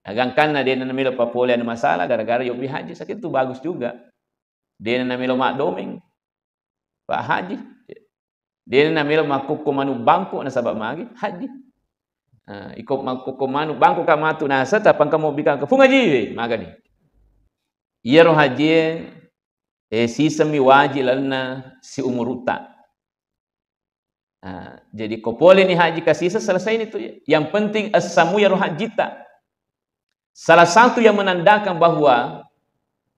Agangkan na dia na namilo papole na masalah gara-gara yobi haji sakit itu bagus juga. Dia na namilo mak doming Pak haji. Dia na namilo makukumanu bangku na sabab magi haji. Ikut makukumanu bangku kamatu nasa tapang kamu bikang ke fungaji magani. Ia roh haji sisami wajib lalna si umuruta. Jadi kopole ni haji kasisa selesai itu ya. Yang penting as-samu ya roh hajita. Salah satu yang menandakan bahwa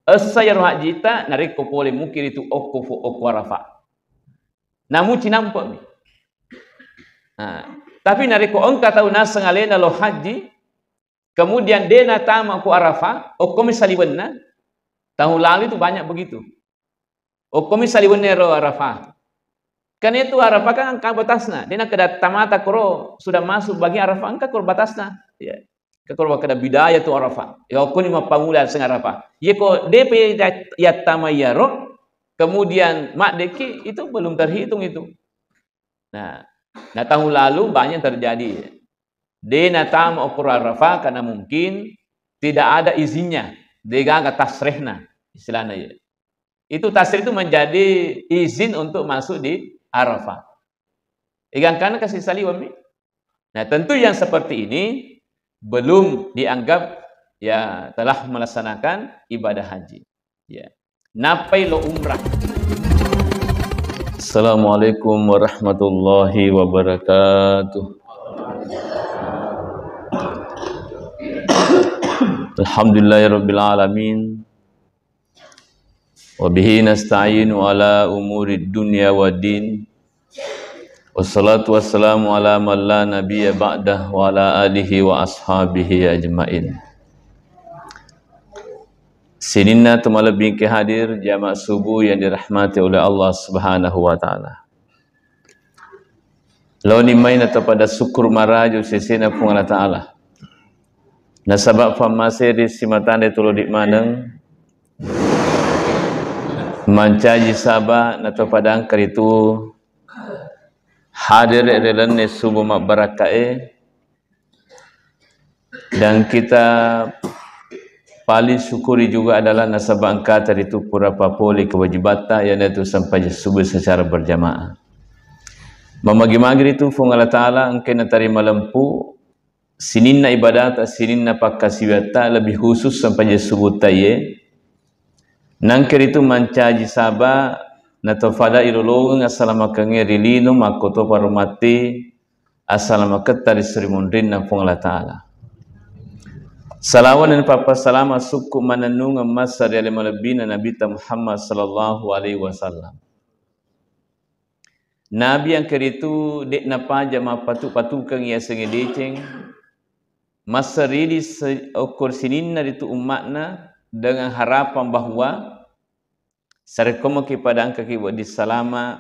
asa ya roh hajita narik kopole mukir itu okufu okwarafa. Namun cinampak. Tapi narik ko engka tahu nasa ngalena lo haji, kemudian dena tama ku arafa, okomi saliwenna. Tahun lalu itu banyak begitu. Okomi saliwenna ro arafa. Kan itu arafa kan angka batasna. Dena kada tamata koro sudah masuk bagi arafa angka kor batasna. Ya. Kalau kada bidaya tu arafa. Ya okoni mapangulan seng arafa. Ye ko DP ya tamayaro kemudian mak deki itu belum terhitung itu. Nah tahun lalu banyak terjadi. Dena tam ukur arafa karena mungkin tidak ada izinnya. Dega tasrihna istilahnya ya. Itu tasrih itu menjadi izin untuk masuk di Arafah. Ikan kana kasih saliwami. Nah, tentu yang seperti ini belum dianggap ya telah melaksanakan ibadah haji. Ya. Napai lo umrah. Assalamualaikum warahmatullahi wabarakatuh. Alhamdulillahirabbil alamin. Wabihi nasta'inu ala umurid dunya waddin. Wassalatu wassalamu ala man la nabiyya ba'dah wa ala alihi wa ashabihi ajmain. Sininna tumalabing hadir jamaah subuh yang dirahmati oleh Allah Subhanahu wa taala. Law ni main pada syukur maraju sesena pung Allah taala. Nasabab famasiri simatande tulo di maneng mancaji sabah nato padang karitu hadir relane subuh mak barakae dan kita paling syukuri juga adalah nasabah angkatan itu pura papoli kewajibatan yang itu sampai subuh secara berjamaah. Memagi-magi itu fung Allah Ta'ala engkau terima lempu sininna ibadat sininna pakasiwata lebih khusus sampai subuh taye. Nangker itu mancaji sabah nato fada ilulung assalamakenge rilino makoto parumati assalamaketari serimundrin na pung Allah Ta'ala. Salawan dan papa salama suku mananung emas dari alim Nabi Muhammad sallallahu alaihi wasallam. Nabi yang keritu dek napa jama patu kang ia sengedeceng masaridi ukur sininna itu umatna dengan harapan bahwa sarekomo kepada angka kibu di salama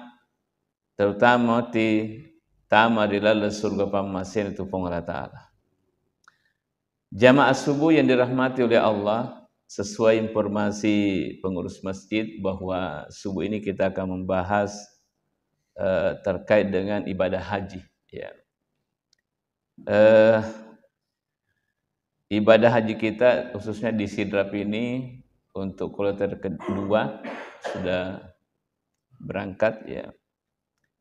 terutama di tama di lalu surga pamasin itu Allah Ta'ala. Jamaah subuh yang dirahmati oleh Allah, sesuai informasi pengurus masjid bahwa subuh ini kita akan membahas terkait dengan ibadah haji. Ya. Ibadah haji kita khususnya di Sidrap ini untuk kloter kedua sudah berangkat ya.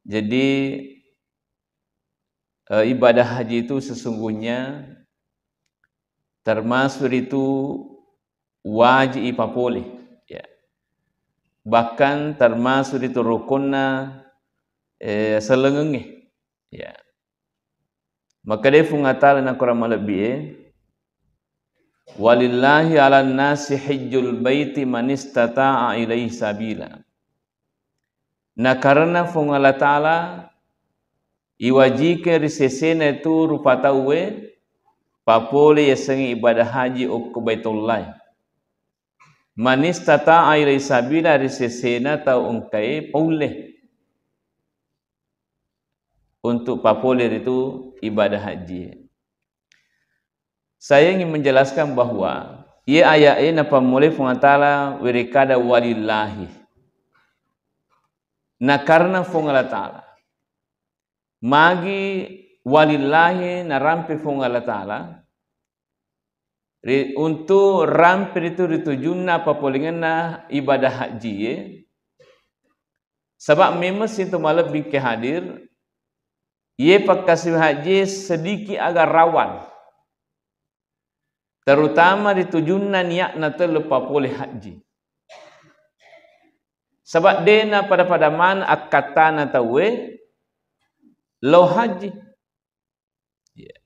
Jadi ibadah haji itu sesungguhnya termasuk itu wajib ipapole ya. Bahkan termasuk itu rukunna selengenge ya. Maka dia fungatal na kurang lebih walillahi 'alan nasi hajjul baiti man istata'a ilaihi sabila. Nah karena fung Allah Ta'ala iwajike risesena itu rupatawe papole yasengi ibadah haji ke Baitullah. Man istata'a ilaihi sabila risesena tau ungkai paule untuk papole itu ibadah haji. Saya ingin menjelaskan bahwa ia ayat ini napa mulai fungatala wirikada walillahi. Nah karena fungatala Ta'ala magi walillahi narampi fungatala Ta'ala Untuk rampir itu ditujuna papolingana ibadah haji ya. Sebab memang situ malam bingkai hadir, ia pakasih haji sedikit agak rawan. Terutama ditujuna niat nata lupa boleh haji. Sebab dena pada mana akatana tawe lo haji. Ya.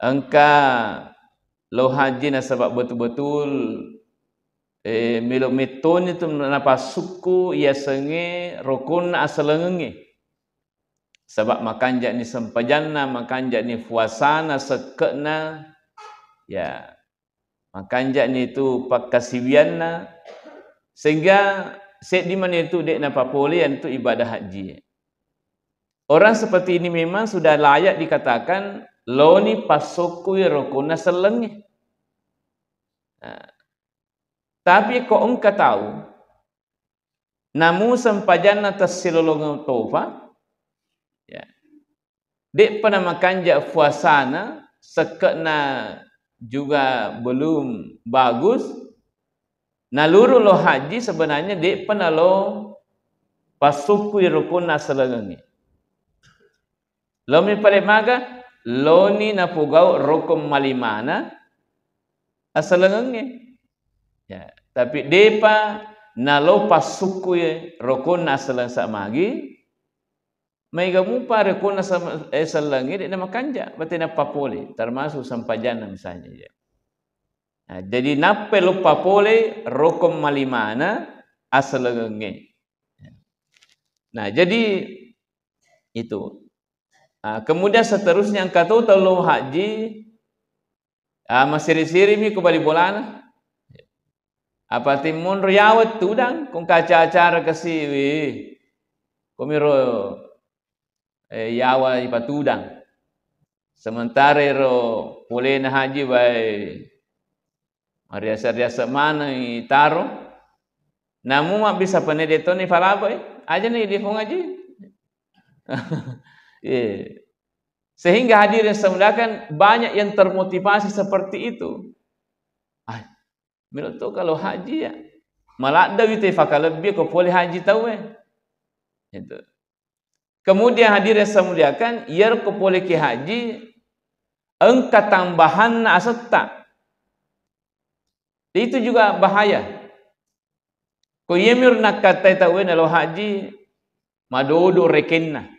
Engka lo haji na sebab betul-betul milo meton itu napa suku ia senge rukun asalenge. Sebab makan jak ni sempajana, makan jak ni puasana sekena, ya makan jak ni itu pakasiwiana, sehingga set di mana itu dek napa polian itu ibadah haji. Orang seperti ini memang sudah layak dikatakan lo ni pasukui rukun asalenge. Tapi kok engkau tahu, namu sempajana tersilolong tofa, ya, dek pernah makan jak puasana, sekena juga belum bagus. Naluru lo haji sebenarnya dek pernah lo pasukui rukun asalenge. Lo mi paling maga, lo ni napugau rukun malimana asalenge. Ya, tapi depa nalo pasukui rukun asalang samagi, mai gamupa rukun asalangi dek nama kanja, berarti napa pole, termasuk sampajana misalnya. Ya. Nah, jadi napa lupa pole rukun malimana asalangi. Nah, jadi itu. Nah, kemudian seterusnya yang kata telu haji, masiri-siri mi kembali bolana. Apa timun riawat tudang kung kaca acara kasiwi komiro yawa ipa tudang sementara ro boleh na haji bai riasa-riasa mana itaro namu mak bisa penedeto ni falabai aja nih di haji. Sehingga hadirin semudakan banyak yang termotivasi seperti itu. Menurut tu kalau haji ya, malah ada itu fakal lebih kau boleh haji tahu itu. Kemudian hadirin semuliakan, ia kau boleh ke haji, engkau tambahan asata. Itu juga bahaya. Kau yemir nak kata tahu kalau haji, madodo rekenna.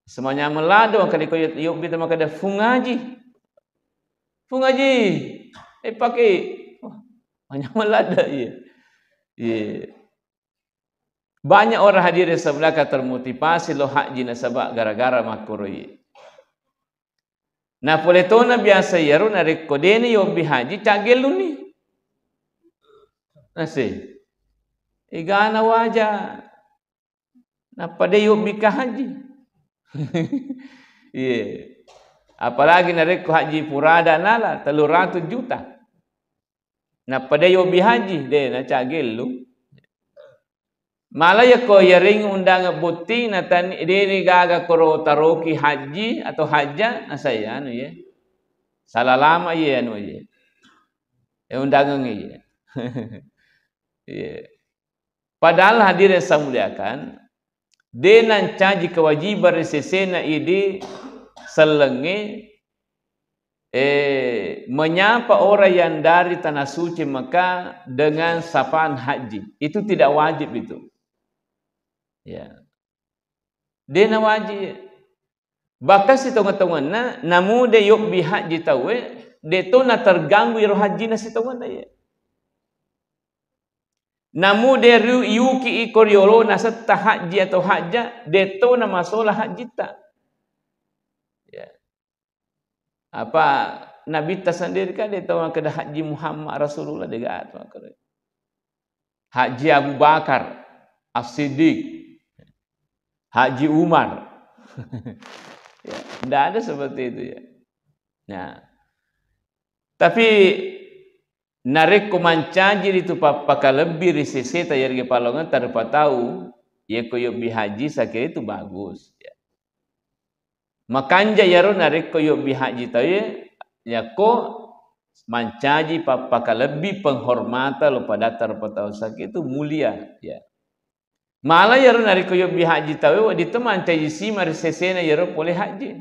Semuanya melado kali kau yuk kita makan dah fungaji, pakai banyak melada ya. Banyak orang hadirin sebelah termotivasi lo haji nasabak gara-gara makurui. Nah poletona biasa yaru narik kodeni yo bihaji cagelu ni. Nasi. Igana wajah. Nah pada yo bika haji. Apalagi narik haji purada nala 300 juta. Nah pada yo bihaji deh na cagelu. Malaya ko yaring undang buti na tan dini gaga koro taroki haji atau haja na saya anu ya. Salah lama ya anu ya. Undangan ya. Padahal hadirin samuliakan denan caji kewajiban resesena ini selenge menyapa orang yang dari tanah suci Mekah dengan sapaan haji. Itu tidak wajib itu. Ya. Dena wajib. Bahkan si tongan-tongan namu de yuk bihaji tawe, de to na terganggu iroh haji na si tongan ya. Namu de yuki ikor yolo na seta haji atau haja, de to na masalah haji tak. Ya. Apa Nabi ta sendiri kan de to na kada haji Muhammad Rasulullah de gaat makare. Haji Abu Bakar As-Siddiq, Haji Umar. Ya, tidak ada seperti itu ya. Nah, tapi narik kumancaji itu pakai lebih risisi tayar palongan tanpa tahu ya koyo bihaji sakit itu bagus ya. Makanja yaro narik koyo bihaji tahu ya ko Mancaji papaka lebih penghormatan lo pada datar patau sakit itu mulia ya. Malah ya nari koyo bi haji tawe di teman taji si mari sesena ya boleh haji.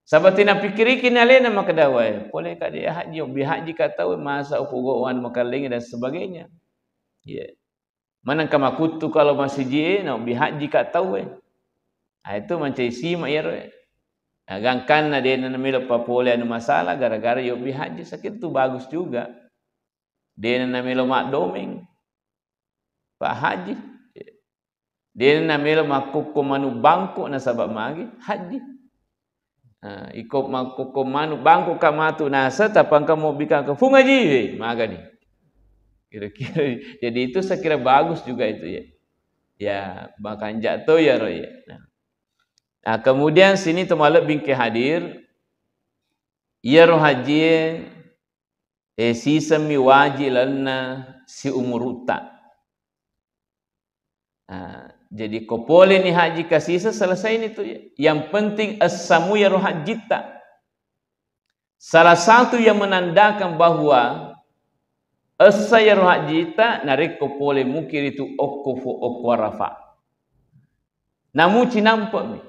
Sabatina pikirikin alena maka dawai boleh ka dia haji bi haji ka tawe masa upugoan makaling dan sebagainya. Ya. Mana kama kutu kalau masih je na bi haji ka tawe. Itu mancai si ma ya. Agangkan na dia na milo papole anu masalah gara-gara yo bi haji sakit tu bagus juga. Dia na milo mak domeng. Pak haji. Dia na milo makuko manu bangko na sabab magi haji. Ikut makuko manu bangko kamatu nasa tapang kamu bika ke fungaji maga ni. Kira-kira jadi itu saya kira bagus juga itu ya. Ya bahkan jatuh ya roh ya. Nah, kemudian sini temalak bingkai hadir ia roh haji si semi wajib lana si umuruta. Jadi kopole ni haji kasih selesai ini tu ya. Yang penting as-samu ya roh hajita. Salah satu yang menandakan bahwa asa ya roh hajita narik kopole mukir itu okufu okwarafa. Namun cinampak ni.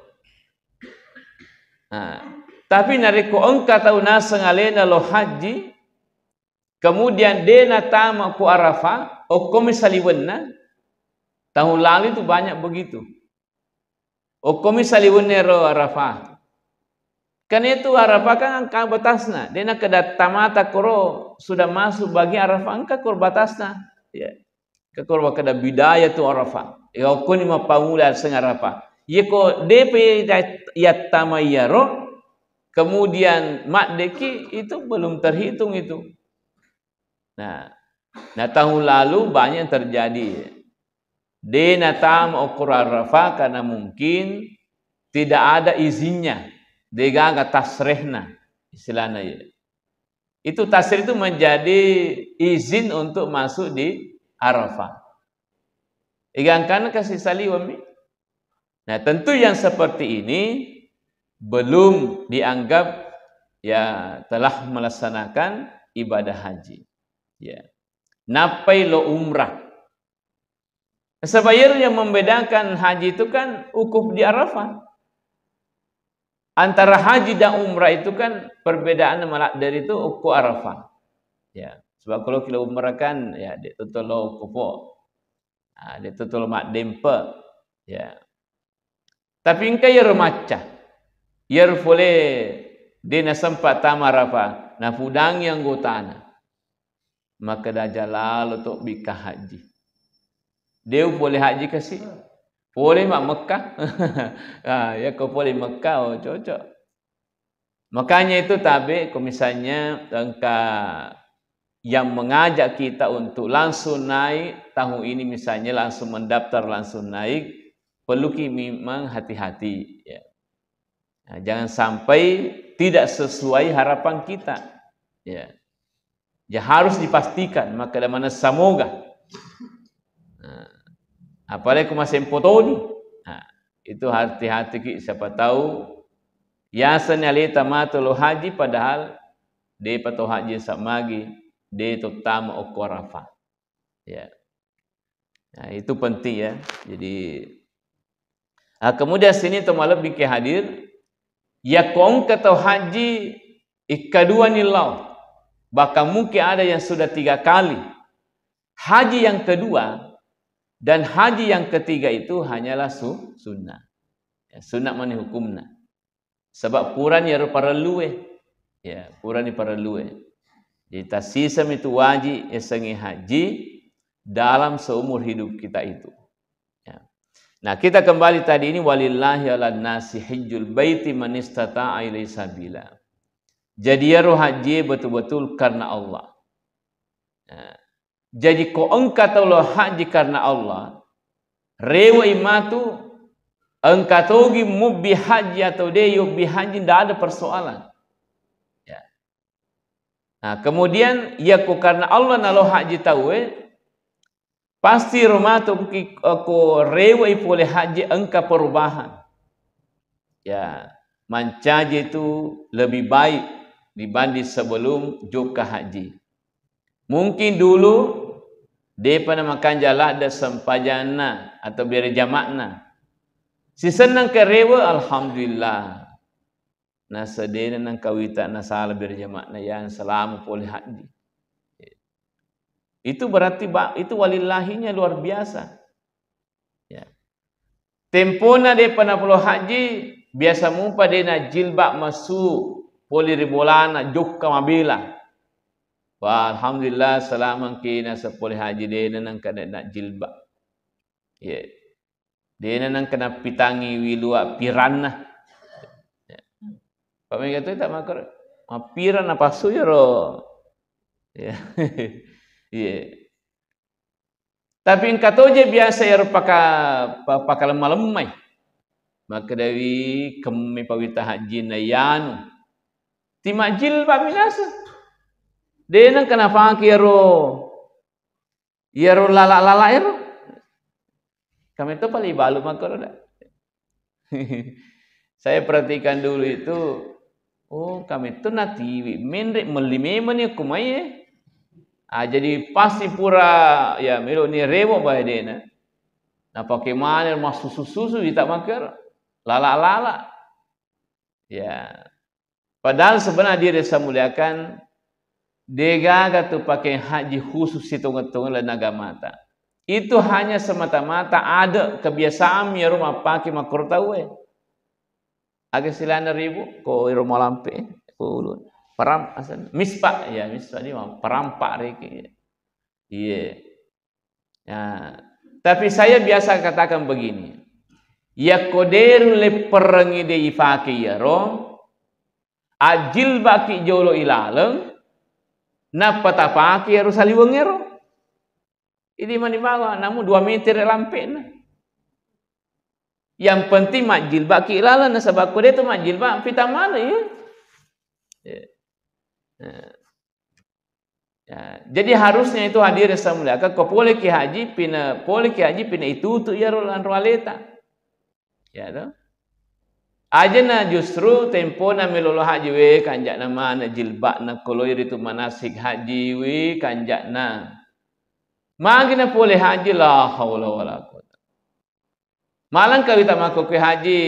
Tapi nariko engka tahu nasa ngalena lo haji kemudian dena tama ku Arafah okomi saliwenna tahun lalu itu banyak begitu okomi saliwenna ro Arafah kan itu Arafah kan angka batasna dena kedat tamata koro sudah masuk bagi Arafah angka kor batasna ya ke kor kada bidaya tu Arafah ya okoni ma pamula seng Arafah yeko DP yat tamayaro kemudian mak deki itu belum terhitung itu. Nah tahun lalu banyak terjadi. Dena tam ukur Arafah karena mungkin tidak ada izinnya. Dega enggak tasrehna istilahnya ya. Itu tasrih itu menjadi izin untuk masuk di Arafah. Igangkan kasih saliwami. Nah tentu yang seperti ini belum dianggap ya telah melaksanakan ibadah haji. Ya. Napai lo umrah. Sebayar yang membedakan haji itu kan ukuf di Arafah. Antara haji dan umrah itu kan perbedaan dari itu ukuf Arafah. Ya. Sebab kalau kita umrah kan ya dia tutul lo ukuf. Dia tutul mak dempe. Ya. Tapi engkau ya remaja, ya boleh dia sempat tamar apa, na pudang yang gotana, maka dah jalan untuk bika haji. Dia boleh haji kasih, boleh mak Mekah, ya kau boleh Mekah, oh cocok. Makanya itu tabe, kalau misalnya engkau yang mengajak kita untuk langsung naik tahun ini misalnya langsung mendaftar langsung naik. Perlu memang hati-hati ya. Nah, jangan sampai tidak sesuai harapan kita ya. Ya harus dipastikan maka mana semoga apalagi masih potoni itu hati-hati siapa tahu ya senalita matolo haji padahal dia pato haji samagi dia tutama okarafa ya. Nah, itu penting ya. Jadi kemudian sini temalap bingkai hadir ya kong kata haji ikadua nilau bahkan mungkin ada yang sudah 3 kali haji yang kedua dan haji yang ketiga itu hanyalah sunnah ya, sunnah mani hukumna sebab puran ya para luwe ya puran ni para luwe jadi tasisam itu wajib ya sengi haji dalam seumur hidup kita itu. Nah, kita kembali tadi ini walillahi 'alan nasi hajjul baiti man istata'a ilaihi sabila. Jadi ya roh haji betul-betul karena Allah. Nah, jadi ko engkau tahu lo haji karena Allah, rewa imatu engkau togi mubbi haji atau deyo bi haji tidak ada persoalan. Ya. Nah, kemudian ya ko karena Allah nalo haji tahu pasti romato ko rewa ipole haji engka perubahan. Ya, mancaji itu lebih baik dibanding sebelum juga haji. Mungkin dulu dia pernah makan jalak dan sempajana atau biar jamakna. Si senang kerewa, alhamdulillah. Nasa dia nang kawita nasa biar jamakna yang selama boleh haji. Itu berarti itu walillahinya luar biasa. Ya. Tempona dia pernah puluh haji, biasa mumpa dia na jilbab masuk poli ribolana jukka mabila. Wah, alhamdulillah selama kina sepuluh haji dia nang kena nak jilbab. Ya. Dia nang kena pitangi wilua pirana. Ya. Pak Mega tu tak makar. Piran apa suyro. Ya. Ya. Tapi engkau je biasa ya pakai lemah-lemah. Maka dari kami pawita haji na yanu. Tima jilbab minasa. Dia nang kenapa kiro lala ero. Kami itu paling balu makar. Saya perhatikan dulu itu, oh kami itu nanti menrik melime ni kumai. Jadi pasti pura ya melo ni rewo bah dia na. Nah pakai mana masuk susu kita makar lala. Ya. Padahal sebenarnya dia muliakan dia tu pakai haji khusus hitung-hitungan lenaga mata. Itu hanya semata-mata ada kebiasaan ya rumah pakai makro tahu agak silana ribu ko rumah lampe ko ulun param asal mispa ya mispa ni perampak reki. Iya. Ya. Tapi saya biasa katakan begini. Ya koderu le perangi de ifaki ya rom ajil baki jolo ilaleng napa tapaki harus saliweng ero. Ini mani bawa namun 2 meter lampe na. Yang penting mak jilbab ki ilalan sebab dia tu mak jilbab pita mana ya. Ya. Jadi harusnya itu hadir semula. Kau boleh ki haji pina itu ya rolan roaleta. Ya tu. Ajana justru tempo na melolo haji we kanjak na mana jilbab na koloir itu manasik haji we kanjak na. Magina boleh haji la haula wala quwata. Malang kawita mako ke haji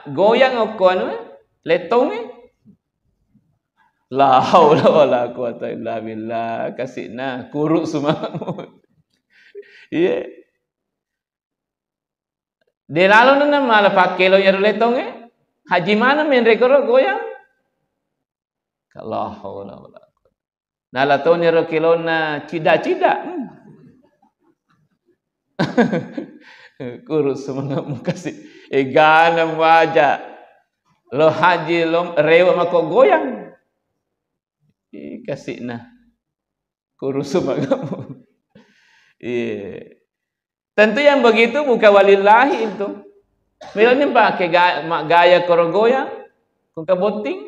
goyang okon we letong la haula wala quwata illa billah kasina kuruk semua. Iya. De lalu nana malah pakai lo yaro letong haji mana main rekor goyang? La haula wala quwata. Nala to ni ro kilona cida-cida. Kurus semangat mukasih ganam wajah lo haji lo rewa mako goyang kasih nah kurus semangat. Tentu yang begitu bukan walillahi itu. Misalnya pakai gaya korogoyang kung kaboting.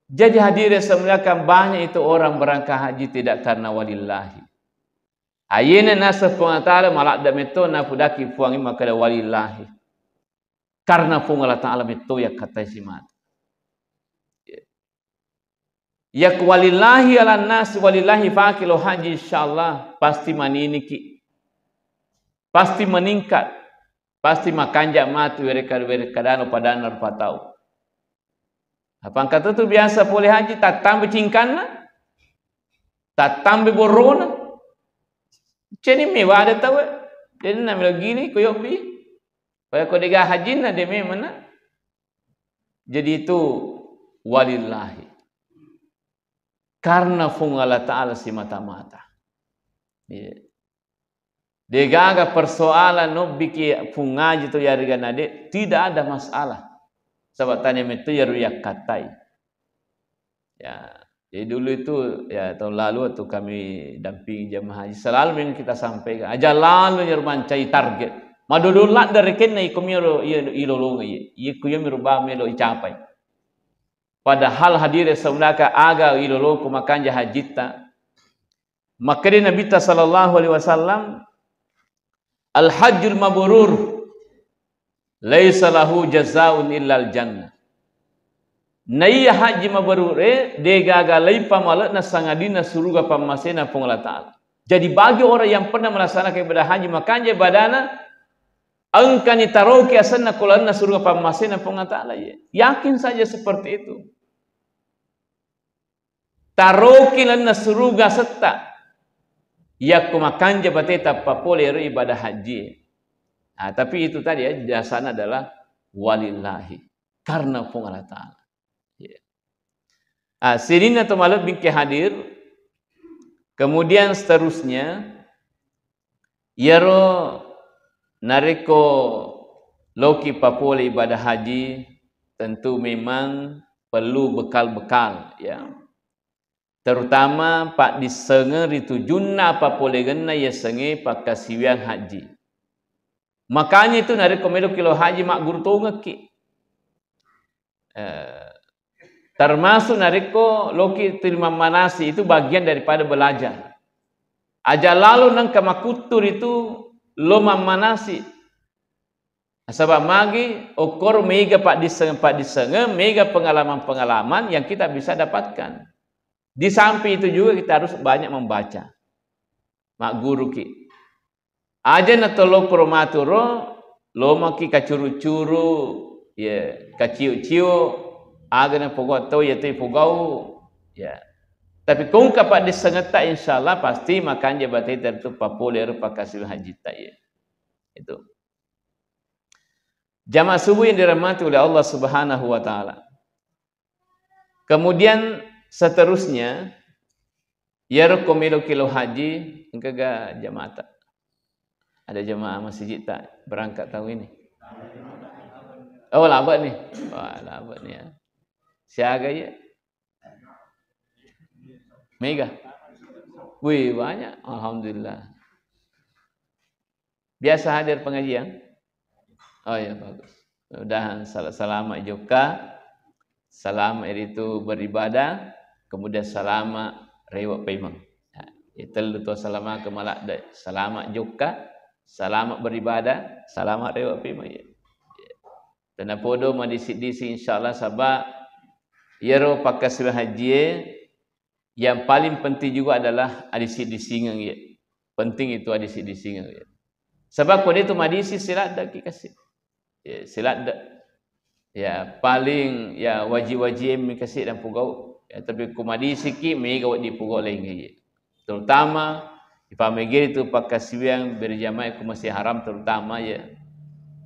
Jadi hadirin semuliakan banyak itu orang berangkat haji tidak karena walillahi. Ayana nasa pengataala malak dameto na pudaki puangi makada walillahi. Karena pungala ta'ala meto ya kata simat. Ya walillahi ala nas walillahi fakilo haji insyaallah pasti maniniki. Pasti meningkat. Pasti makanja mati werekadano padana patau. Apa kata tu biasa boleh haji tak tambah cingkana. Tak tambah borona. Ceni mewah ada tahu. Jadi nama lagi ni koyok bi. Pada kau dega haji na demi mana? Jadi itu walillahi. Karena fung Allah Ta'ala si mata-mata. Degaga persoalan no biki fungaji tu yariga nade tidak ada masalah. Sebab tanya itu ya ruyak katai. Ya. Jadi dulu itu ya tahun lalu waktu kami dampingi jemaah haji selalu yang kita sampaikan aja lalu nyermancai target madudulat dari kena ikumiro ilolong ikuyumiro ba melo icapai padahal hadir sebenarnya aga ilolong kumakanja hajita maka Nabi sallallahu alaihi wasallam al hajjul mabrur laisa lahu jazaa'un illal jannah. Naya haji mabarure de gagalai pamalat na sangadina suruga pamasena pung Allah Ta'ala. Jadi bagi orang yang pernah melaksanakan ibadah haji makanya badana angkani taroki asanna kulanna suruga pamasena pung Allah Ta'ala ya. Yakin saja seperti itu. Taroki lanna suruga setta. Ya kumakanja bateta papole ibadah haji. Nah, tapi itu tadi ya jasana adalah walillahi karena pung Allah Ta'ala. Sirina atau malat bingki hadir. Kemudian seterusnya yaro nareko loki papole ibadah haji tentu memang perlu bekal-bekal ya. Terutama pak disenge ritu junna papole genna ya senge pak kasiwian haji. Makanya itu nareko melo kilo haji mak guru ngeki. Termasuk nariko loki terima manasi itu bagian daripada belajar. Aja lalu nang kamakutur itu loma manasi. Sebab magi okor mega pak disenge mega pengalaman-pengalaman yang kita bisa dapatkan. Di samping itu juga kita harus banyak membaca. Mak guru ki. Aja natolo promaturo loma ki kacuru-curu ya kaciu-ciu agak pogau atau ya tu pogau ya. Tapi kung kapak disengeta insyaallah pasti makan jabatan itu populer pakasih haji tak ya. Itu. Jamaah subuh yang dirahmati oleh Allah Subhanahu wa taala. Kemudian seterusnya ya rekomilo kilo haji engkaga jamaah tak. Ada jamaah masjid tak berangkat tahun ini. Oh labat nih. Wah labat nih ya. Siaga ya. Mega. Wih banyak. Alhamdulillah. Biasa hadir pengajian? Oh ya bagus. Mudah-mudahan selamat juga. Selamat itu beribadah. Kemudian selamat rewak pemang. Itu tu selamat kemalak. Selamat juga. Selamat beribadah. Selamat rewak pemang. Dan apa do madisi-disi insyaAllah sabak. Yaro pakai sebuah haji yang paling penting juga adalah adisi disingang ya. Penting itu adisi disingang ya. Sebab kalau itu madisi silat dak kasih. Ya, silat dak. Ya paling ya wajib-wajib kasih dan pugau. Ya, tapi kumadisi ki mega di pugau lain ya. Terutama ipamegir itu pakai siang berjamaah itu masih haram terutama ya.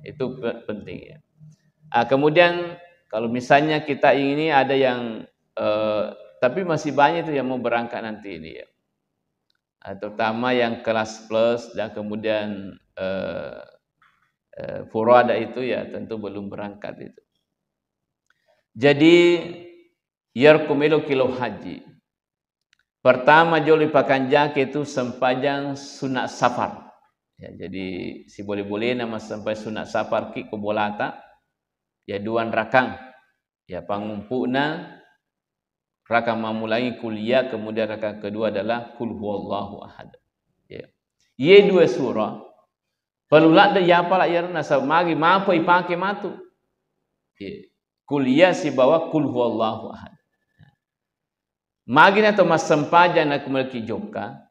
Itu penting ya. Kemudian kalau misalnya kita ini ada yang tapi masih banyak itu yang mau berangkat nanti ini ya. Terutama yang kelas plus dan kemudian furada itu ya tentu belum berangkat itu. Jadi yarkumilo kilo haji. Pertama joli pakanjak itu sempajang sunat safar. Ya, jadi si boleh-boleh nama sampai sunat safar ki kubolata. Ya duan rakang. Ya pangumpuna rakang memulai kuliah kemudian rakang kedua adalah kul huwallahu ahad. Ya. Ye dua surah. Pelulak de ya pala ya nasa magi mampu ipake matu. Ya. Kuliah si bawa kul huwallahu ahad. Magi na to masampaja na kumulki joka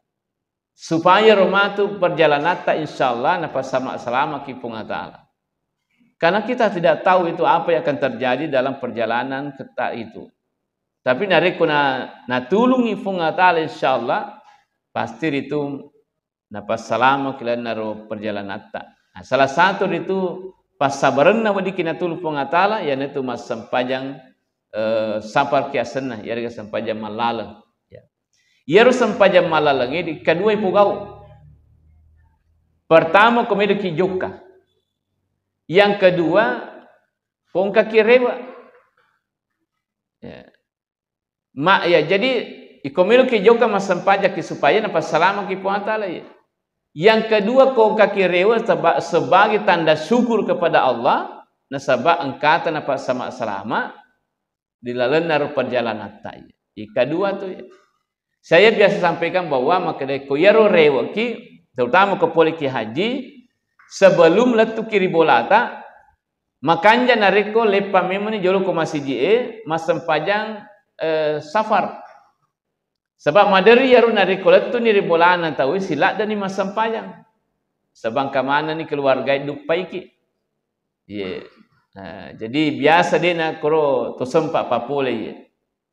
supaya romatu perjalanan ta insyaallah napa sama selama ki punga taala. Karena kita tidak tahu itu apa yang akan terjadi dalam perjalanan kita itu. Tapi nariku na tulungi funga ta'ala insyaallah pasti itu napas salama kilan naro perjalanan ta. Nah, salah satu itu pas sabaran na wadi kina tulung funga ta'ala ya itu mas sampajang sapar kiasenna ya sampajang malala. Ya. Yaru sampajang malala ngedi kedua ipugau. Pertama komedi kijoka. Yang kedua, kong kaki rewa. Ya. Jadi ikomilo ki joka masampaja ki supaya napa salama ki puatala ya. Yang kedua kong kaki rewa sebagai tanda syukur kepada Allah nasabak angkata napa sama selama dilalan naruh perjalanan tay. Kedua tu ya. Saya biasa sampaikan bahwa makadai koyaro rewa ki terutama ke poliki haji sebelum letu kiri bolata Makanja nariko lepa memang ni jolo ko masiji masempajang safar. Sebab madari yaru nariko letu ni ribolana tahu silat dan ni masempajang. Sebab kamana ni keluarga dupai ki. Ye. Jadi biasa dia nak koro to sempat papole ye.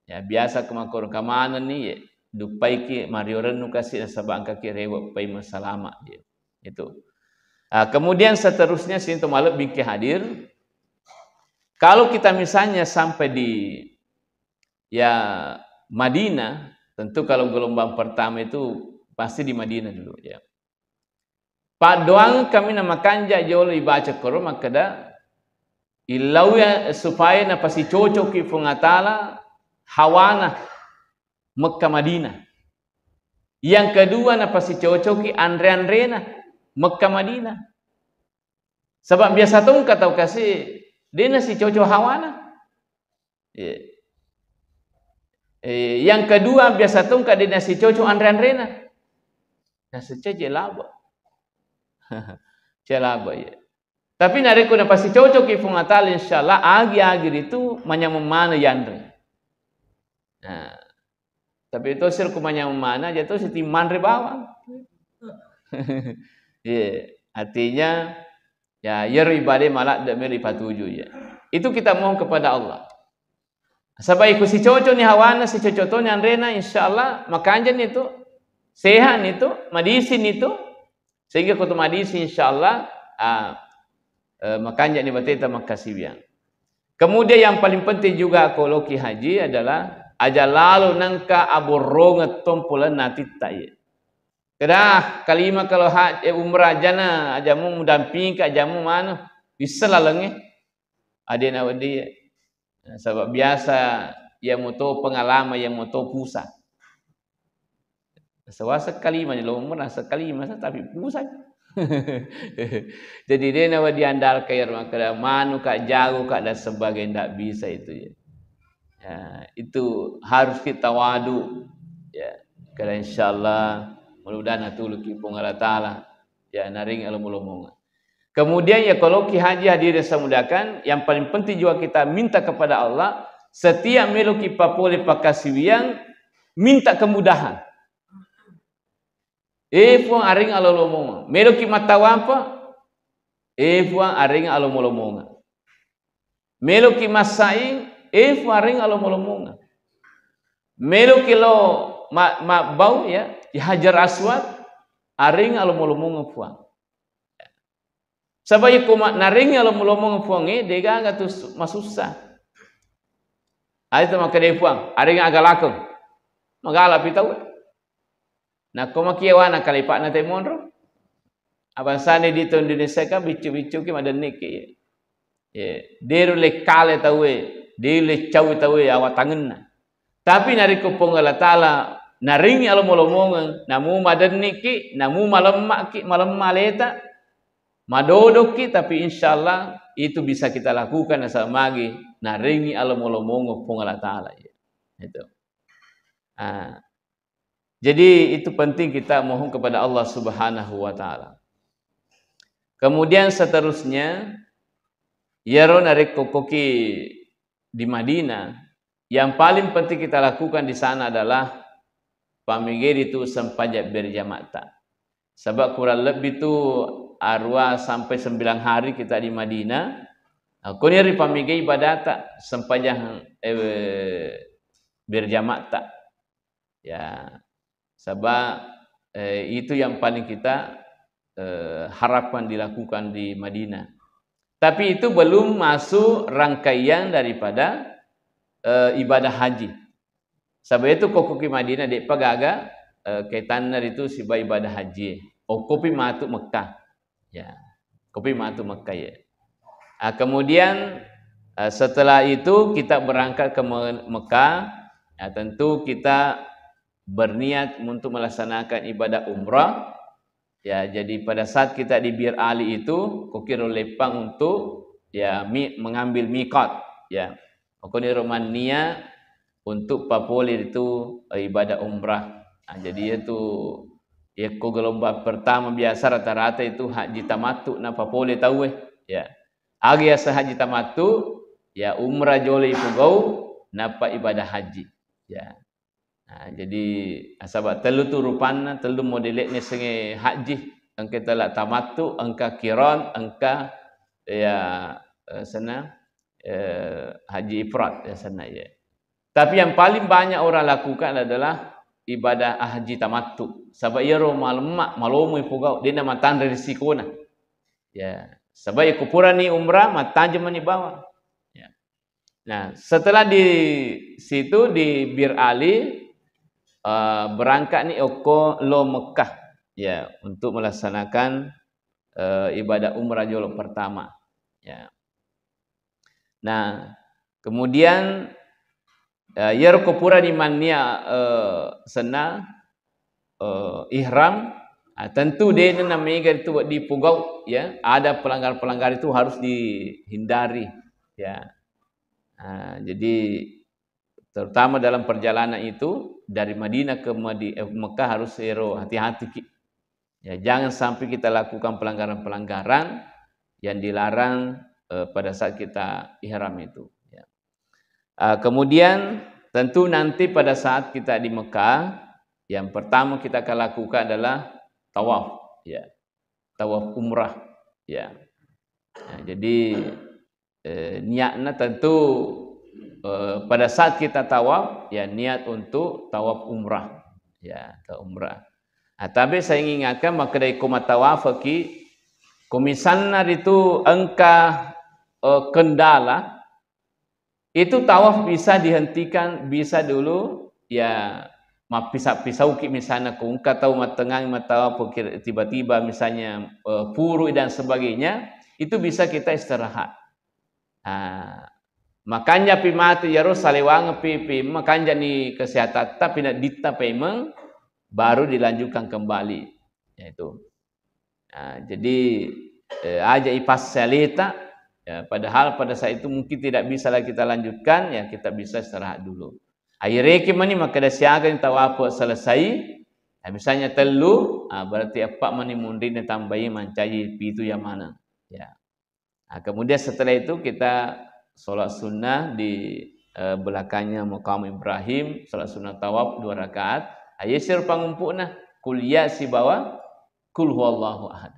Ya biasa kemakor kamana ni ye. Dupai ki Mario renu kasih sebab kaki rewak pai masalama dia. Itu. Kemudian seterusnya sinto maluk bingki hadir. Kalau kita misalnya sampai di ya Madinah, tentu kalau gelombang pertama itu pasti di Madinah dulu ya. Pak doang kami nama kanja jolo ibaca Quran makada ilau ya supaya napasi cocok ki fungatala hawana Mekah Madinah. Yang kedua napasi cocok ki andre-andrena Mekah Madinah. Sebab biasa tu kata kasih dia nasi cocok hawana. Yang kedua biasa tu dia nasi cocok andre-andrena. Nasi cocok laba. Celaba ya. Tapi nareko na pasti cocok ifungatal insyaallah agi-agi itu manyamana yandre. Nah. Tapi itu sir kumanyamana jatuh siti manre bawang. Ya, artinya ya yer ibadah malak dak meri patuju ya. Itu kita mohon kepada Allah. Sebab iku si cocok ni hawana si cocok ni andrena insyaallah makanjan itu sehat itu medisin itu sehingga kutu madisi insyaallah makanya ni bateta makasibian. Kemudian yang paling penting juga koloki haji adalah aja lalu nangka aburro tompulan nati taye. Kedah kalimah kalau haji umrah jana ajamu mudamping ka ajamu mana bisa lalenge adena wadi sebab biasa yang moto pengalaman yang moto pusat. Sewasa kalimah ni lo umrah sekalimah tapi pusat. Jadi dia nak diandalkan ya maka manu kak jago kak dan sebagainya tidak bisa itu ya. Ya itu harus kita wadu ya. Karena insyaallah mudah-mudahan atulu kipung Allah Taala ya naring alumulumung. Kemudian ya kalau ki haji hadir semudahkan yang paling penting juga kita minta kepada Allah setiap meluki papole pakasiwiang minta kemudahan. Fuang aring alolomonga. Meluki matawampa. Fuang aring alomolomonga. Meluki masaing. Fuang aring alomolomonga. Meluki lo bau ya. Hajar aswad. Aring alomolomonga fuang. Sabay kumat naring alomolomonga fuang dega agak tu masusah. Ada makade fuang. Aring agalakong. Magalap itaw. Nah, koma kiawa na kalipak na temonro. Abang sana di Indonesia kan bicu-bicu ki madanik ki. Ye, deru le kale tawe, deru le cawe tawe awat tangan na. Tapi nari kupong Allah Taala naringi alomolomongan, namu madanik ki, namu malemmak ki, malam maleta, madodok ki, tapi insyaallah itu bisa kita lakukan asal magi naringi alomolomongan pong Allah Taala. Itu. Jadi itu penting kita mohon kepada Allah Subhanahu wa taala. Kemudian seterusnya yaron arek kokoki di Madinah yang paling penting kita lakukan di sana adalah pamigir itu sempajak berjamaah. Sebab kurang lebih itu arwah sampai 9 hari kita di Madinah. Aku ni pamigir ibadat sempajak berjamaah. Ya. Sebab itu yang paling kita harapkan dilakukan di Madinah. Tapi itu belum masuk rangkaian daripada ibadah haji. Sebab itu kokoki Madinah dek pagaga kaitan itu siba ibadah haji. Kopi matuk Mekah. Ya. Kopi matuk Mekah ya. Kemudian setelah itu kita berangkat ke Mekah. Ya, tentu kita berniat untuk melaksanakan ibadah umrah. Ya, jadi pada saat kita di Bir Ali itu kokiro lepang untuk ya mengambil mikot ya. Kokoni Romania untuk papole itu ibadah umrah. Jadi itu ya ko gelombang pertama biasa rata-rata itu haji tamattu na papole tahu ya. Agi asa haji tamattu ya umrah jole ipugau napa ibadah haji. Ya. Nah, jadi asabak telu tu rupana telu modeleknya senge haji angka telak tamattu angka kiran angka ya sana haji ifrad ya sana ya. Tapi yang paling banyak orang lakukan adalah ibadah haji tamattu. Sebab ia lemak malomo ipugau dia nama tanda risikona. Ya, sebab ia kupuran ni umrah matajam ni bawah. Ya. Nah, setelah di situ di Bir Ali berangkat ni oko lo Mekah ya untuk melaksanakan ibadah umrah jolo pertama. Ya. Nah, kemudian yer kopura di mania sena ihram tentu dia namanya itu di pugau ya ada pelanggar-pelanggar itu harus dihindari ya. Jadi terutama dalam perjalanan itu dari Madinah ke Mekah harus hati-hati ya, jangan sampai kita lakukan pelanggaran-pelanggaran yang dilarang pada saat kita ihram itu ya. Kemudian tentu nanti pada saat kita di Mekah yang pertama kita akan lakukan adalah tawaf ya, tawaf umrah ya. Nah, jadi niatnya tentu pada saat kita tawaf ya niat untuk tawaf umrah ya, ke umrah. Nah, tapi saya ingatkan maka dari kumat tawaf ki komisanar itu engka kendala itu tawaf bisa dihentikan bisa dulu ya pisau ki misalnya kung tahu matengah matawaf tiba-tiba misalnya puru dan sebagainya itu bisa kita istirahat. Makanya pimati yaro salewang pipi makanya ni kesehatan tapi nak dita pemeng baru dilanjutkan kembali yaitu. Jadi aja ipas salita ya, padahal pada saat itu mungkin tidak bisa lagi kita lanjutkan ya kita bisa istirahat dulu. Akhirnya kemana maka dah siaga yang tawaf selesai misalnya telu berarti apa mani mundin tambahi mancai itu yang mana ya. Kemudian setelah itu kita sholat sunnah di belakangnya makam Ibrahim, sholat sunnah tawaf 2 rakaat. Ayesir pangumpukna kuliah si bawah kul huwallahu ahad.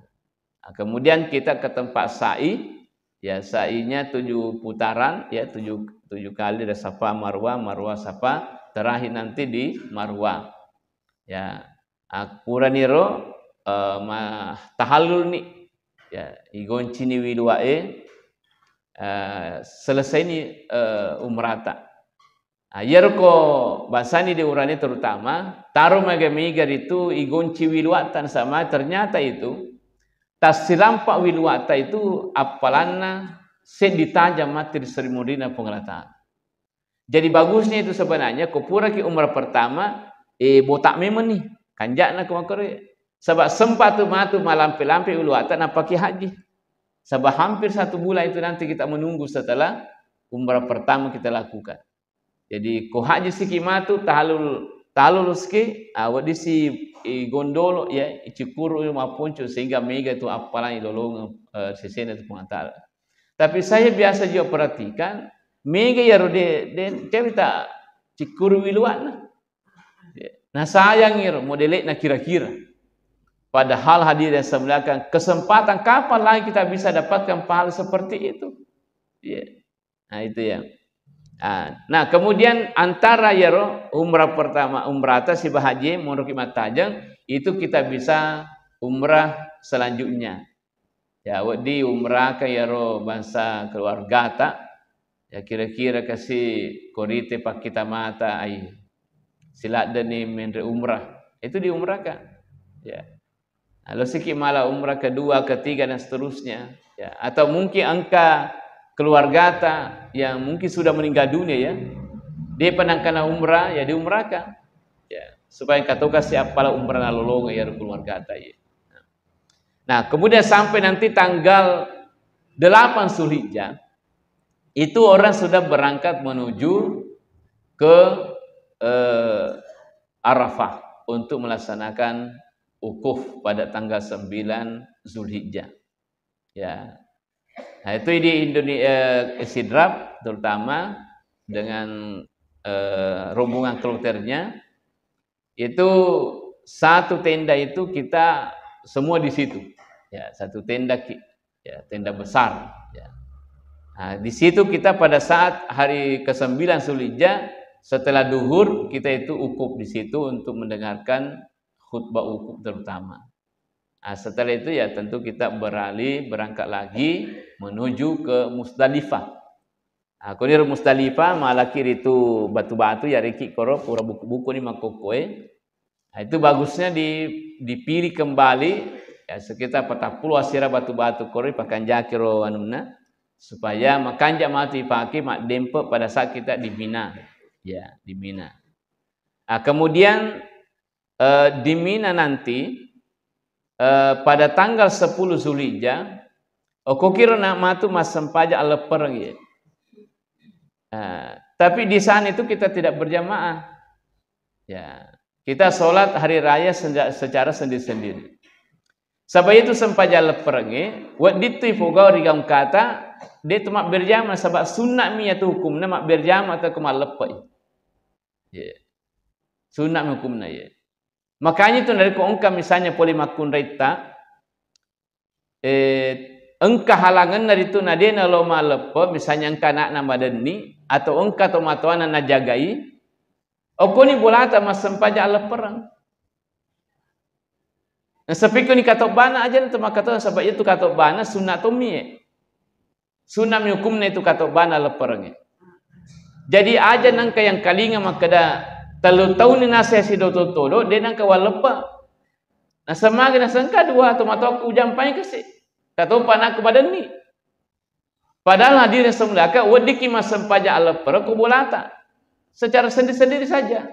Kemudian kita ke tempat sa'i ya, sa'inya 7 putaran ya, 7 kali ada Safa Marwah, Marwah Safa, terakhir nanti di Marwah. Ya, puraniro tahallul ni ya, igonci ni wiluae selesai ni umrata. Yerko basani di urani terutama taruh megamigar itu igonci wiluatan sama ternyata itu tas silampak wiluata itu apalana seditaja mati di Sri Mudina pengelatan. Jadi bagusnya itu sebenarnya kupura ki umrah pertama botak memang nih kanjakna kemakore sebab sempat tu matu malampi-lampi wiluata napaki haji. Sebab hampir 1 bulan itu nanti kita menunggu setelah umrah pertama kita lakukan. Jadi ko haji sikimatu talul ski awadi si gondolo ya cikuru maupun sehingga mega itu apalan ilolong sesena itu pengantar. Tapi saya biasa juga perhatikan mega ya rode cerita cikuru wiluan. Nah sayang ir modelek na kira-kira. Padahal hadir yang sebelahkan kesempatan kapan lagi kita bisa dapatkan pahala seperti itu. Ya. Nah itu ya. Nah kemudian antara ya umrah pertama umrah atas si haji menurut khidmat tajang itu kita bisa umrah selanjutnya. Ya di umrah ke ya bangsa keluarga tak ya kira-kira kasih korite pak kita mata ai silat deni mendre umrah itu diumrahkan. Ya. Lalu sikit malah umrah kedua, ketiga dan seterusnya. Ya. Atau mungkin angka keluarga yang mungkin sudah meninggal dunia ya, dia penangkana umrah ya diumrahkan. Ya. Supaya katakan siapalah umrah nalolong ya keluarga ya. Nah kemudian sampai nanti tanggal 8 Zulhijjah itu orang sudah berangkat menuju ke Arafah untuk melaksanakan ukuf pada tanggal 9 Zulhijjah. Ya. Nah, itu di Indonesia Sidrap terutama dengan rombongan kloternya itu satu tenda itu kita semua di situ. Ya, satu tenda ya, tenda besar. Ya. Nah, di situ kita pada saat hari ke-9 Zulhijjah setelah duhur kita itu ukuf di situ untuk mendengarkan khutbah ukuf terutama. Nah, setelah itu ya tentu kita berangkat lagi menuju ke Musdalifah. Nah, kunir Musdalifah malakir itu batu-batu ya riki koro pura buku-buku ni makokoe. Nah, itu bagusnya dipilih kembali ya sekitar 40 asira batu-batu koro pakai jakiro anuna supaya makanja mati pakai mak dempe pada saat kita di Mina. Ya, di Mina. Nah, kemudian di Mina nanti pada tanggal 10 Zulhijjah, kok kira nak matu mas sempaja lepar gitu. Tapi di sana itu kita tidak berjamaah. Ya, kita sholat hari raya secara sendiri-sendiri. Sebab itu sempaja lepar gitu. Wad ditu ifugau rigam kata, dia tu mak berjamaah sebab sunat miya tu hukumnya mak berjamaah atau kemal lepar. Ya, sunat hukumnya ya. Makanya itu dari engkau misalnya poli makun rita, engkau halangan dari itu nadena lo malepo, misalnya engkau nak nama deni atau engkau atau matuan nak jagai, aku ni bolata mas sempaja ala perang. Nah, sepiku ni katok bana aja nanti mak kata sebab itu katok bana sunat tu mie, sunat hukumnya itu katok bana ala perang. Jadi aja nangka yang kalinga makada Kalau tahu ni nasihat si Dr. Tolo, dia nak kawal lepa. Nah, semakin sangka dua atau mata aku jampai kasih. Kata panak kepada ni. Padahal hadir semula ka wadiki masam paja ala para kubolata. Secara sendiri-sendiri saja.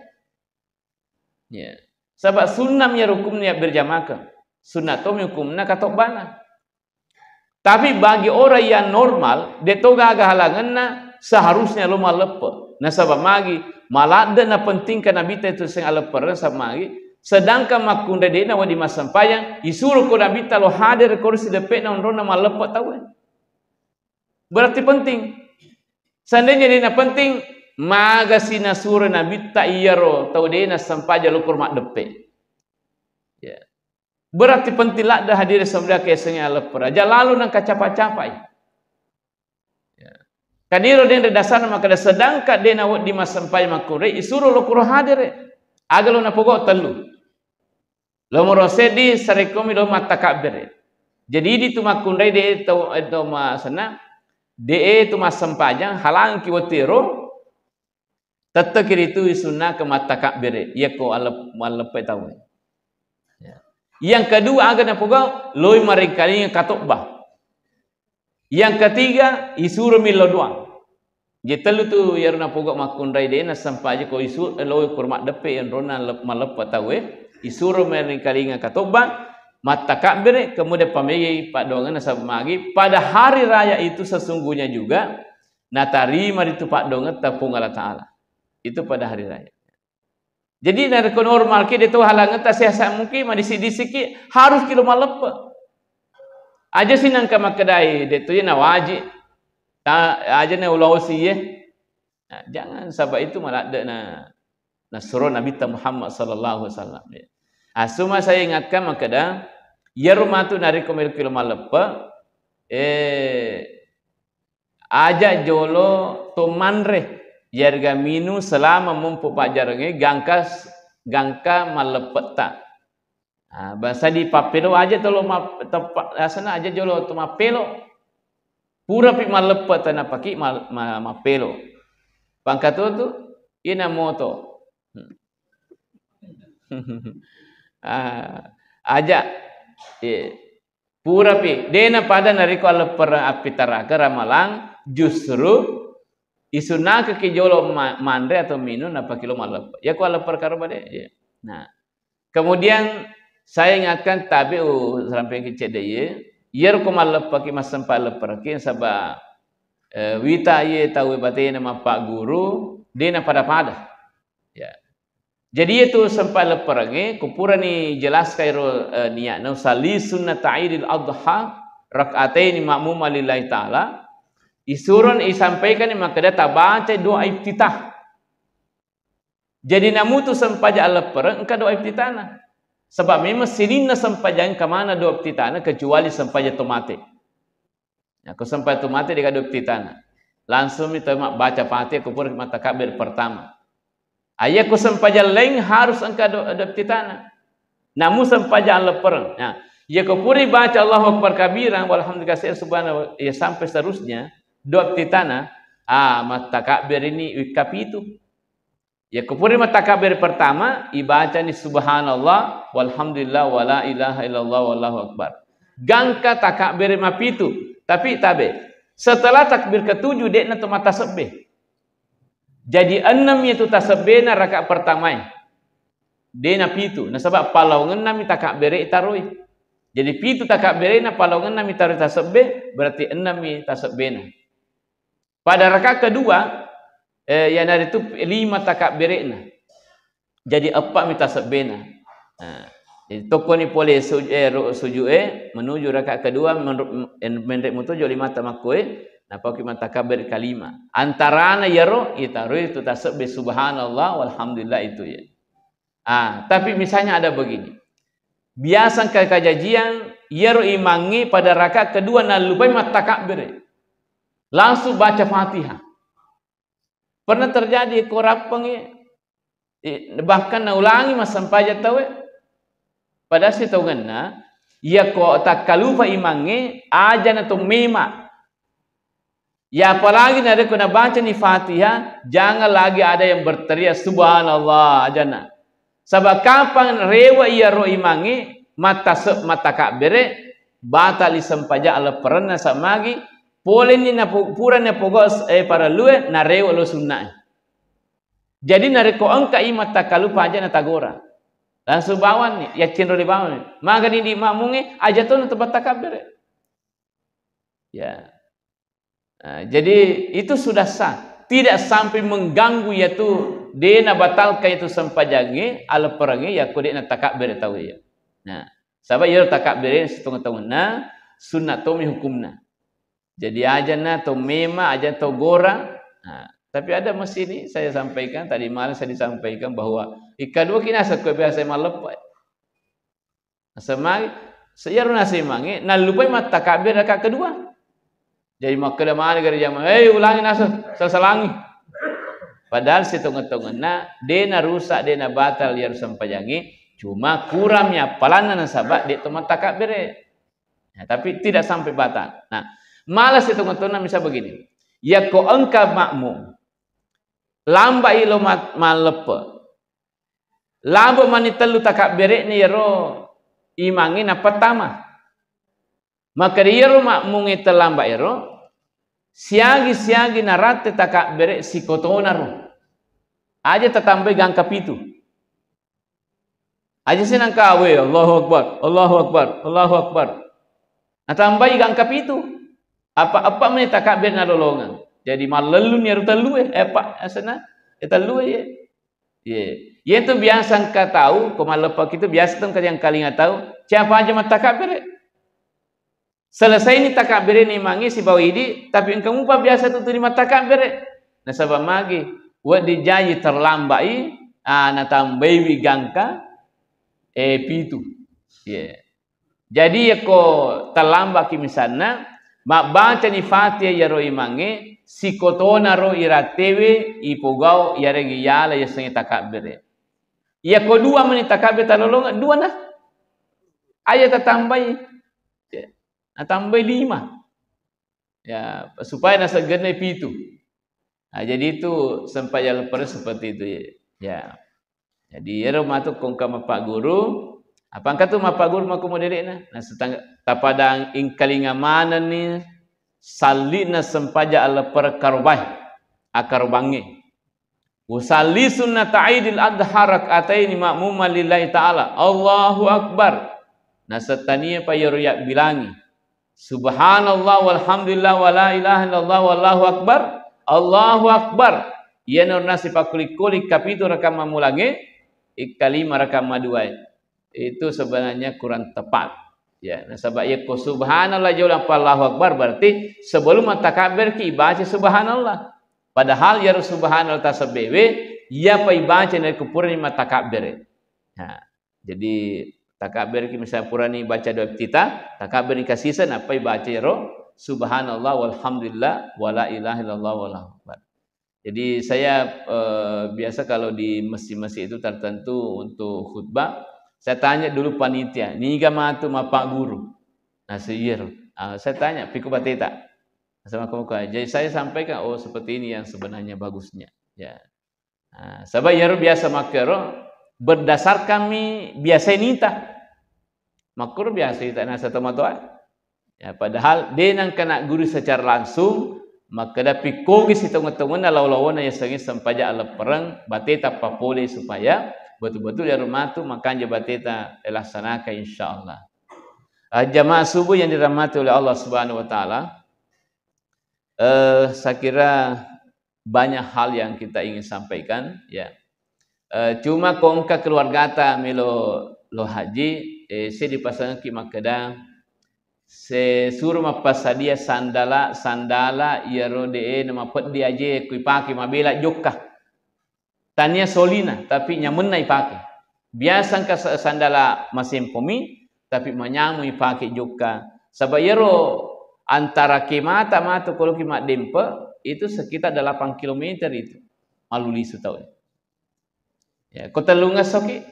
Ya. Sebab sunnahnya hukumnya berjamaah. Sunnatum hukumnya katok bana. Tapi bagi orang yang normal, dia tahu agak halangan na seharusnya lo malepa. Nah, sebab magi malah na penting kana bita itu sing ala perang sama magi. Sedangkan makunda dena wa di masampayang isuruh ko nabita lo hadir kursi depe na onrona malepa tahu. Berarti penting. Seandainya dena penting, maga sinasura nabita iyaro tahu dena sampaja lo kurma depe. Ya. Berarti penting lah dah hadir semula ke sing ala perang. Aja lalu nang kacapa-capai. Kadiro den dasar maka sedangkan den awak di mas sampai makure isuruh lo kuro hadir agar lo napogok telu lo morosedi sarekomi lo mata kabir jadi di tu makundai de to masana de tu mas sampajang halang kiwatiro tetap kiri tu isuna ke mata kabir ya ko alep tahu. Yang kedua agar napogok lo marikali katokbah. Yang ketiga isuruh milo doang. Jadi telu tu yarna pogok makundai de na sampaje ko isu lo kurma depe en rona malepa tawe isuruh merikalinga katoba mata kabir kemudian pamei pak dongan na magi pada hari raya itu sesungguhnya juga na tarima itu pak dongan tapung Allah taala. Itu pada hari raya. Jadi dari normal ki de tu halangan ta siasa mungkin madisi-disiki harus kilo malepa. Aja sih nangka makedai detu na wajib aja na ulausi ye nah, jangan sabab itu malah ada na surah Nabi Muhammad sallallahu alaihi wasallam ya. Asuma saya ingatkan makada ya rumah tu nari komel kilo malepa aja jolo to manre yarga minu selama mumpu pajarenge gangka malepeta. Bahasa di papelo aja tolo asana aja jolo to mapelo pura pi malepa tanah paki mapelo pangkat tu ina moto aja pura pi dena pada nariko alepera apitaraka ramalang justru isuna ke jolo mandre atau minun apa kilo malepa ya ko alepera karobade ya. Nah kemudian saya ingatkan tapi sampai ke cedeye yer ko malepa ki masampa lepra ki sabab wita ye tahu batena nama pak guru dena pada ya. Jadi itu sampai lepra ki kupura ni jelas kairo niat na sali sunnat ta'idil adha rakaatain ma'mum lillahi ta'ala isuron isampaikan maka dia baca doa iftitah. Jadi namu tu sempaja Allah perang engka doa iftitana. Sebab memang sinina sempaja ke mana doa iftitana kecuali sempaja tomate. Aku sampai tomate dia doa iftitana. Langsung kita baca Fatihah kupur mata takbir pertama. Ayahku sempaja lain harus engka doa iftitana. Namu sempaja Allah perang. Nah, ya kupuri baca Allahu Akbar kabiran walhamdulillah subhanahu ya sampai seterusnya doa iftitana. Mata takbir ini ikap itu. Ya kupuri mata takbir pertama ibaca ni subhanallah walhamdulillah wala ilaha illallah wallahu akbar. Gangka takbir mapitu. Tapi tabe. Setelah takbir ketujuh dek na mata tasbih. Jadi 6 itu tasbih na rakaat pertama. Dia na pitu. Nah sebab palawang 6 takbir itaroi. Jadi pitu takbir na palawang 6 itaroi tasbih berarti 6 tasbih na. Pada rakaat kedua yang ada itu 5 takbirna. Jadi 4 tasbihna. Jadi toko ni boleh sujud menuju rakaat kedua menrek mutuju 5 tamakoi napa ki takbir kalima. Antarana yaro itaru itu tasbih subhanallah walhamdulillah itu ya. Tapi misalnya ada begini. Biasa kajian yaro imangi pada rakaat kedua na lupai takbir. Langsung baca Fatihah. Pernah terjadi korapang bahkan na ulangi mas sampai tahu pada si tahu na ya ko tak kalupa imange aja na to mema ya apalagi na ko na baca ni Fatihah jangan lagi ada yang berteriak subhanallah aja na sebab kapan rewa ia ro imange mata kabere batali sampaja ala pernah samagi Polen ni na pura na pogos para lue na rewa lo sunnah. Jadi na reko angka imat takalupa aja na tagora. Langsung bawan ni ya cendro di bawan. Maka ni di mamunge aja tu na tempat takabir. Ya. Jadi itu sudah sah. Tidak sampai mengganggu yaitu dia na batalkan itu sampajange ala perangi ya kode na takabir tahu ya. Nah, sahabat ya takabir setengah tahun na sunnah tomi hukumna. Jadi aja na atau mema aja atau gora. Tapi ada mesin ini saya sampaikan tadi malam saya disampaikan bahwa ikadua kina sekue biasa malepai. Semai sejaru nasi mangi na lupai mat takbir rakaat kedua. Jadi makna mana gara jam ulangi nasa seselangi. Padahal setengah-tengah na dena rusak dena batal yang sampajangi cuma kurangnya palana na sabak di tempat takbir. Tapi tidak sampai batal. Nah, malas itu ngotona misal begini. Ya ko engka makmum. Lamba ilo malepe. Lamba manitelu takbir ni yero imangi na pertama. Maka yero makmum itu lamba yero siagi na rate takbir si kotona ro. Aja tetambah gangka pitu. Aja senang kawe Allahu Akbar, Allahu Akbar, Allahu Akbar. Nah tambah gangka pitu. Apa menit takbir na lolongan. Jadi malelun ya rutalu apa asana etalu ya. Ye itu biasa ka tahu ko malepak itu biasa tuh yang kali nggak tahu siapa aja mata takbir. Selesai ini takbir ini mangi si bawidi tapi engkau mupa biasa tuh terima takbir. Nah sabab magi wa dijayi terlambai na tambahi gangka pitu. Jadi ya ko terlambat ki misalnya mak baca ni Fatihah ya ro imange si kotona ro iratewe ipogau ya regi yala ya sengi takbir. Ya kedua menit takbir talolong dua nah. Ayat tambahi. Ya. Tambah 5. Ya, supaya nasa genai pitu. Nah, jadi itu sampai yang lepas seperti itu ya. Jadi ya ro matuk kong kama Pak Guru. Apa angkat tu mapa guru maku modere na tapadang ingkalinga mana ni salina sempaja ala perkarubai akarubangi usali sunnat aidil adha rakaatain ma'muma lillahi ta'ala Allahu Akbar na setania payoruyak bilangi subhanallah walhamdulillah wala ilaha illallah wallahu akbar Allahu Akbar ia nasi pakulik-kulik kapitu rakam mamulange ikalima rakam maduai itu sebenarnya kurang tepat. Ya, nah sebab ya ko subhanallah jauh Allahu akbar berarti sebelum takbir ki baca subhanallah. Padahal ya subhanallah tasabewe ya pa baca dari kupurani takbir. Nah, jadi takbir ki misal purani baca doa iftitah, takbir kasisan apa baca ya subhanallah walhamdulillah wala ilaha illallah wallahu akbar. Jadi saya biasa kalau di masjid-masjid itu tertentu untuk khutbah, saya tanya dulu panitia, niga matu pak guru. Nah, saya tanya, piku bateta. Sama kamu. Jadi saya sampaikan, oh seperti ini yang sebenarnya bagusnya. Ya. Nah, sebab ya biasa makero berdasarkan kami biasa nita. Makro biasa nita nasa tomatoa. Ya, padahal dia nang kena guru secara langsung, maka dah pikogis hitung-hitungan law-lawan yang sengit sampai ala perang bateta papole supaya betul-betul ya rumah tu makanya bateta laksanakan insyaallah. Jamaah subuh yang dirahmati oleh Allah Subhanahu wa taala, saya kira banyak hal yang kita ingin sampaikan ya. Cuma kongka keluarga ta melo lo haji saya dipasang ki makada se suruh mapasadia sandala yarode nama pedi aje kui paki mabela jokka tania solina tapi nyamun nai paki biasa ka sandala masempomi tapi manyamu paki jokka sabab yero antara kemata mata kalau kimat dempe itu sekitar 8 km itu maluli setahun ya kota lungas oke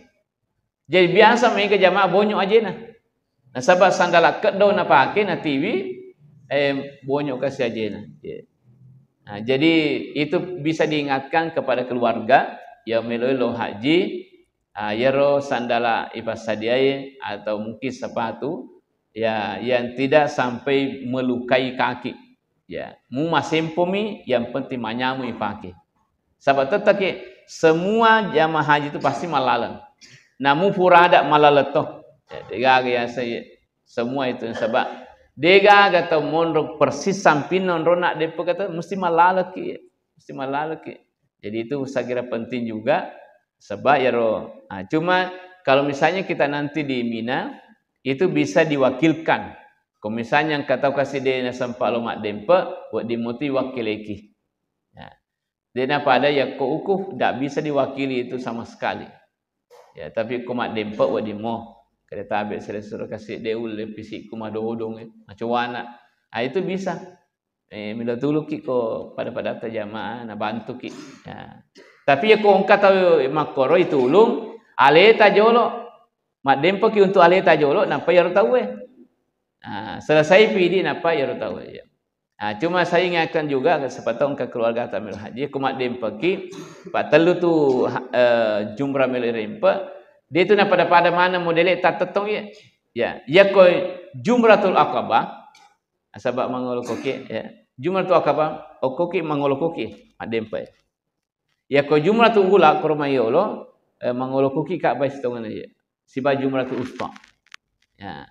jadi biasa mereka jamaah bonyok aja nah. Nah, sebab sandala kedau na pakai na TV, bonyok kasih aja na. Yeah. Nah, jadi itu bisa diingatkan kepada keluarga yang melolo haji, yaro sandala ipasadiai atau mungkin sepatu, ya yang tidak sampai melukai kaki. Ya, mu masempumi yang penting manyamu ipakai. Sebab tetap semua jamaah haji itu pasti malalan. Namun pura ada malaleto. Ya, dega saya semua itu sebab dega atau mondok persis sampinon ronak depo kata mesti malalaki. Jadi itu saya kira penting juga sebab ya cuma kalau misalnya kita nanti di Mina itu bisa diwakilkan. Kalau misalnya yang kata kasih dia sempat lomak dempe buat dimuti wakil lagi. Ya. Dia pada ya ukuf tidak bisa diwakili itu sama sekali. Ya, tapi kumat dempe buat dimo. Kereta abis suruh kasih deul fisik kuma dodong macam mana itu bisa mila dulu ki ko pada jamaah na bantu ki ya. Tapi ya ko kata makoro itu ulung aleta jolo mak dempo ki untuk aleta jolo napa ya tahu selesai pidi napa ya tahu ya. Cuma saya ingatkan juga sepatong ke keluarga tamil haji kumat dempo ki pak telu tu jumrah mil rempa dia tu nak pada mana modelnya tak tetong ya. Ya ko Jumratul Aqabah sebab mangolokoki ya. Jumratul Aqabah okoki mangolokoki adempai. Ya ko Jumratul Ula kromayolo mangolokoki Ka'bah setongan aja. Siba Jumratul Usta. Ya.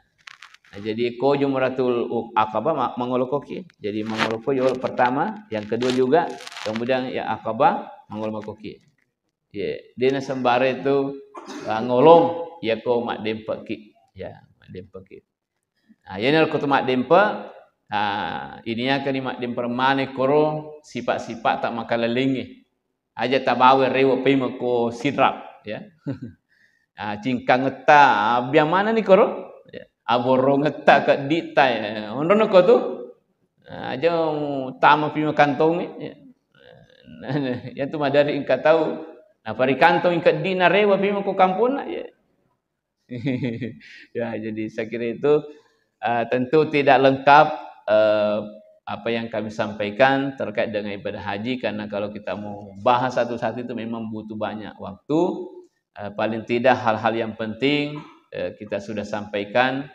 Jadi ko Jumratul Aqabah mangolokoki. Jadi mangolokoki pertama, yang kedua juga, kemudian ya Aqabah mangolokoki. Ya, dia nak sembara itu ngolong ya ko mak dempa ki ya mak dempa ki ya nak ko mak dempa ini akan mak dempa mane koro sifat-sifat tak makan lelingi aja tabawe rewo pema ko sidrap ya cingkang ngeta biang mana ni koro ya aboro ngeta ke dita ya onrono ko tu aja tama pima kantong ya yang tu madari ingka tahu. Nah, pari kantong ikat dina rewa bima ko kampung ya. Ya, jadi saya kira itu tentu tidak lengkap apa yang kami sampaikan terkait dengan ibadah haji karena kalau kita mau bahas satu-satu itu memang butuh banyak waktu. Paling tidak hal-hal yang penting kita sudah sampaikan.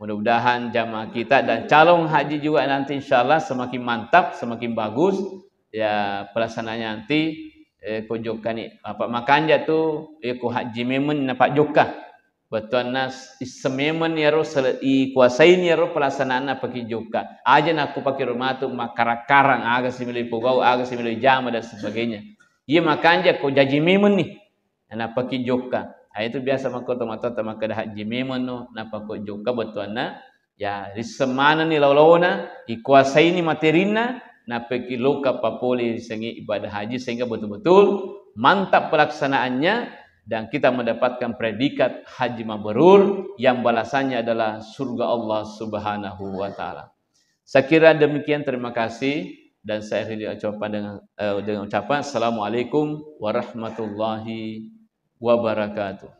Mudah-mudahan jamaah kita dan calon haji juga nanti insyaallah semakin mantap, semakin bagus ya pelaksanaannya nanti. Ko joka ni apa makanya tu ko haji memang nampak joka betul nas sememen ya ro kuasai ni ro pelaksanaan apa ki joka aja nak aku pakai rumah tu makara-karang aga simili pogau aga simili jama dan sebagainya ia makanya ko jaji memang ni apa ki joka Itu biasa mako tomato maka dah haji memang no napa ko joka betuana ya di semana ni laulona ikuasai ni materina napa ki loka papoli sengi ibadah haji sehingga betul-betul mantap pelaksanaannya dan kita mendapatkan predikat haji mabrur yang balasannya adalah surga Allah Subhanahu wa taala. Saya kira demikian, terima kasih dan saya akhiri ucapan dengan ucapan Assalamualaikum warahmatullahi wabarakatuh.